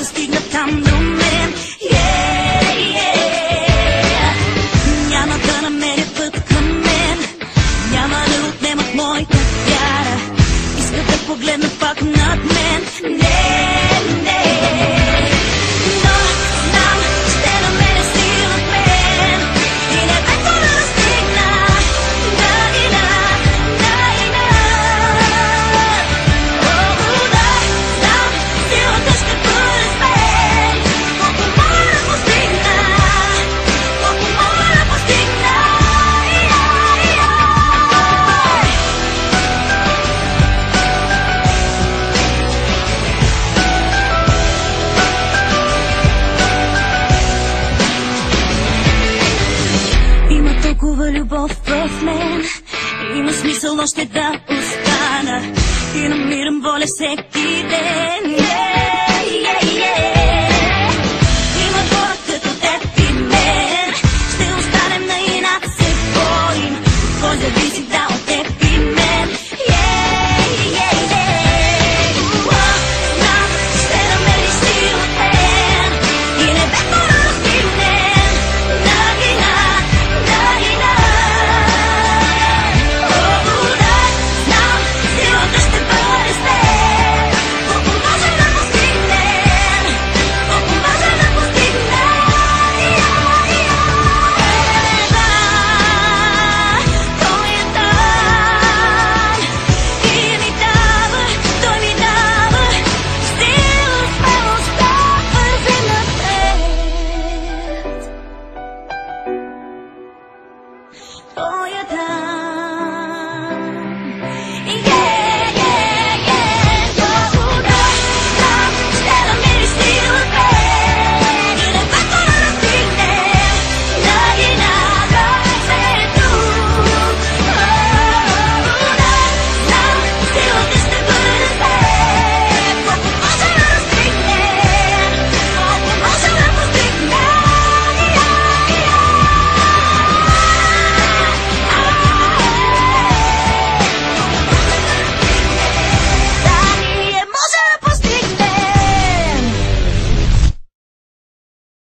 стигнат там до мен. Няма да намерят път към мен, няма да отнемат моята вяра. Искат да погледнат пак над мен. Не, но знам, ще намеря сила в мен и небето да достигна. Знам, силата ще бъде с мен. Колко мога да постигна, колко мога да постигна. Има толкова любов в мен, има смисъл още да остана и намирам воля всеки ден.